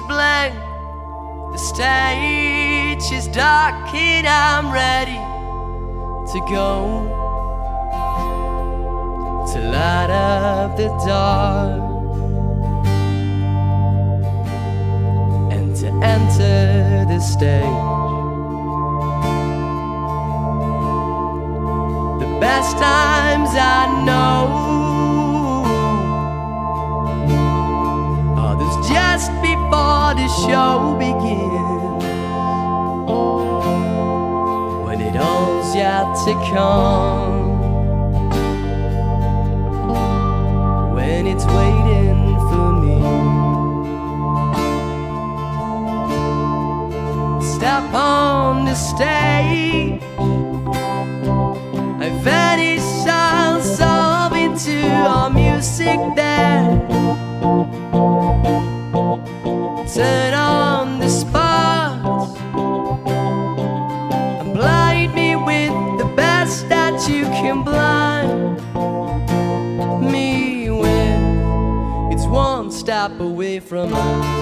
blank, the stage is dark, and I'm ready to go to light up the dark and to enter the stage. The best times I know are those just before the show begins, when it all's yet to come, when it's waiting for me. Step on the stage, I vanish ourselves into our music there. Turn on the sparks and blind me with the best that you can blind me with. It's one step away from us.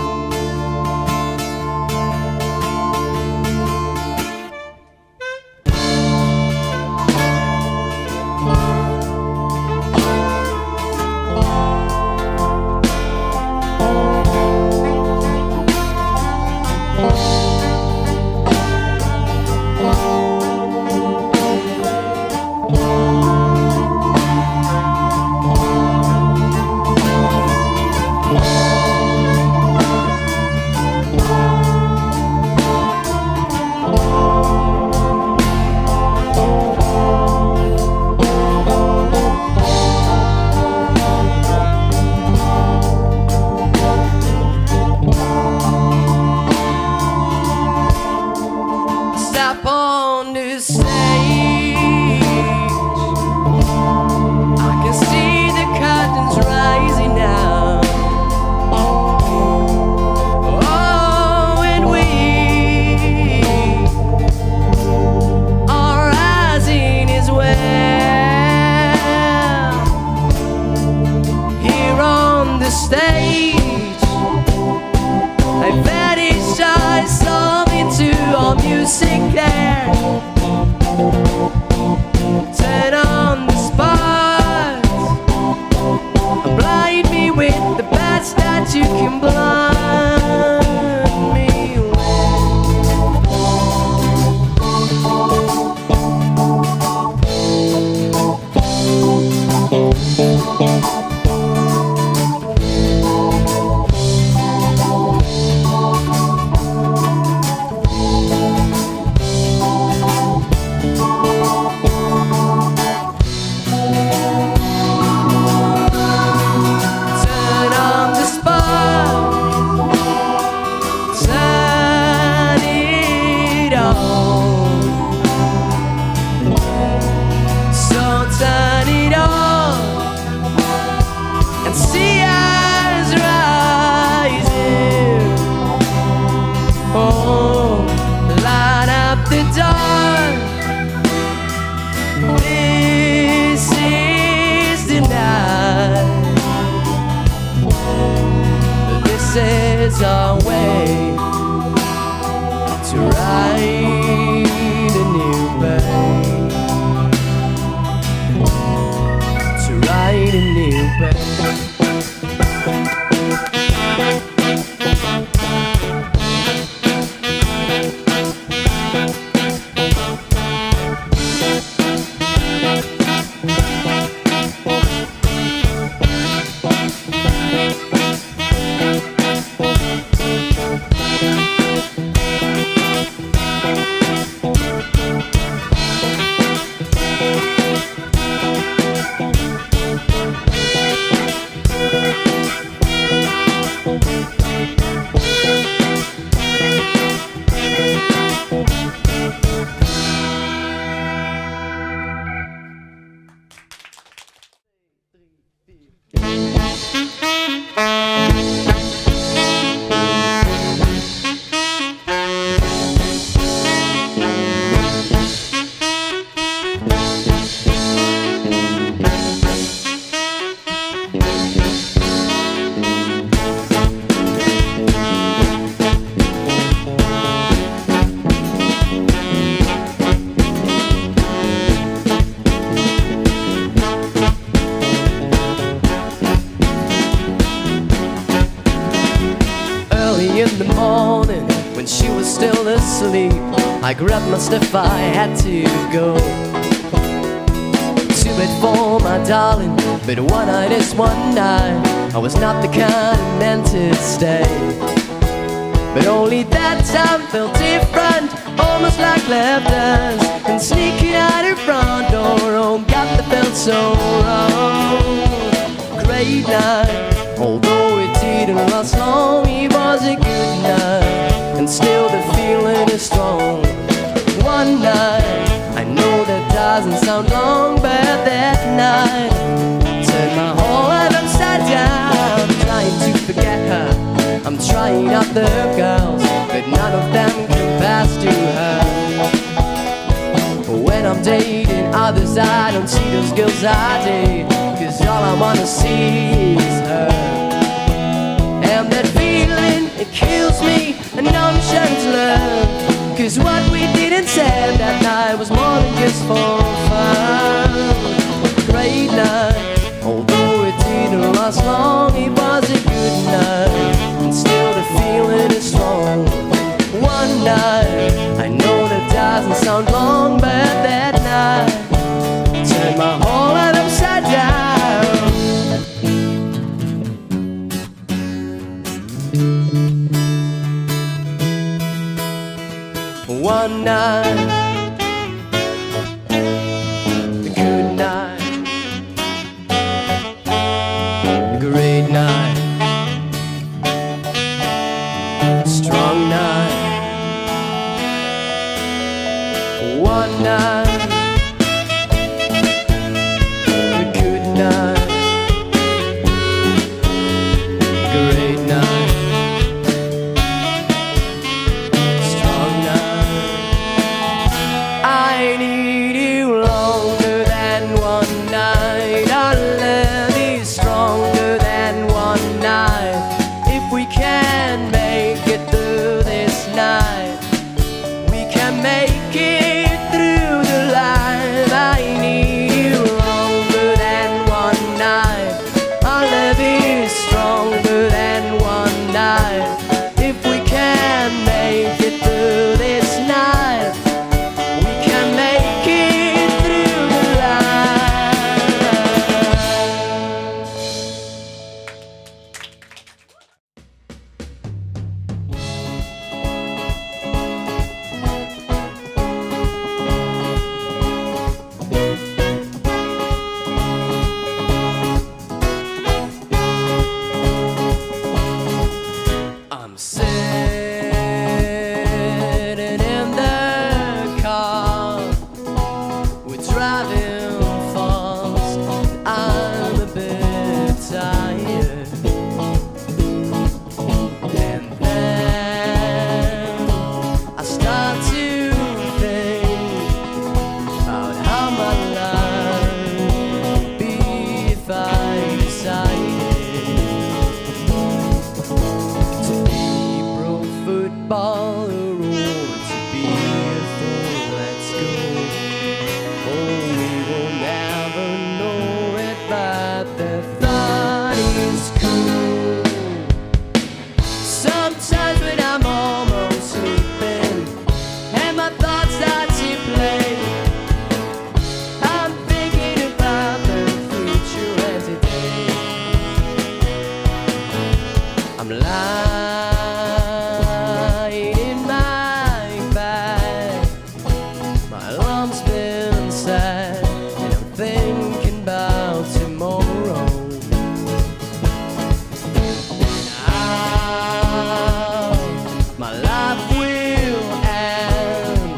Step on the stage, I can see the curtains rising now. Oh, and we are rising as well. Here on the stage, I vanish myself into our music there. Turn on the sparks, blind me with the best that you can blind me is our way to write a new page, to write a new page. sleep. I grabbed my stuff, I had to go to bed for my darling, but one night is one night. I was not the kind who meant to stay, but only that time felt different, almost like left us. And sneaking out her front door, oh God, that felt so wrong. Great night, although it didn't last long, it was a good night, and still the feeling is strong. One night, I know that doesn't sound long, but that night turned my whole life upside down. I'm trying to forget her, I'm trying other girls, but none of them compares to her. When I'm dating others, I don't see those girls I date, 'cause all I wanna see is her. And that feeling, it kills me, a nonchalant love, 'cause what we did and said that night was more than just for fun. Great night, although it didn't last long, it was a good night, and still the feeling is strong. One night, I know that doesn't sound long, but that night turned my whole life upside down. One night, a good night, a great night, a strong night. One night, a good night, a great night, a strong night. I need you longer than one night. Our love is stronger than one night. If we can make it through this night, we can make it through the life. I need you longer than one night. Our love is stronger than one night. If we can make it through this night, we can make it through the life. I'm sitting in the car, we're driving fast, I'm a bit tired. And then I start to think about how my life would be if I decided to be pro footballer or to be a fool. Let's go. Oh, we will never know it, but the thought is cool. Sometimes when I'm almost sleeping and my thoughts start to play, I'm thinking about the future and today. I'm lying in my bed, my alarm's been set, and I'm thinking about tomorrow. How my life will end,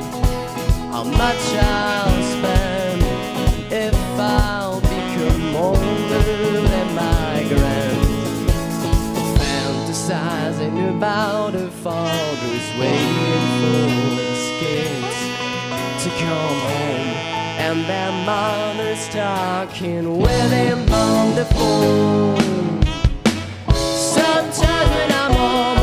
how much I'll spend if I'll become older than my grand. Fantasizing about a father who's waiting for his kids to come home, and their mother's talking with him on the phone. Sometimes when I'm home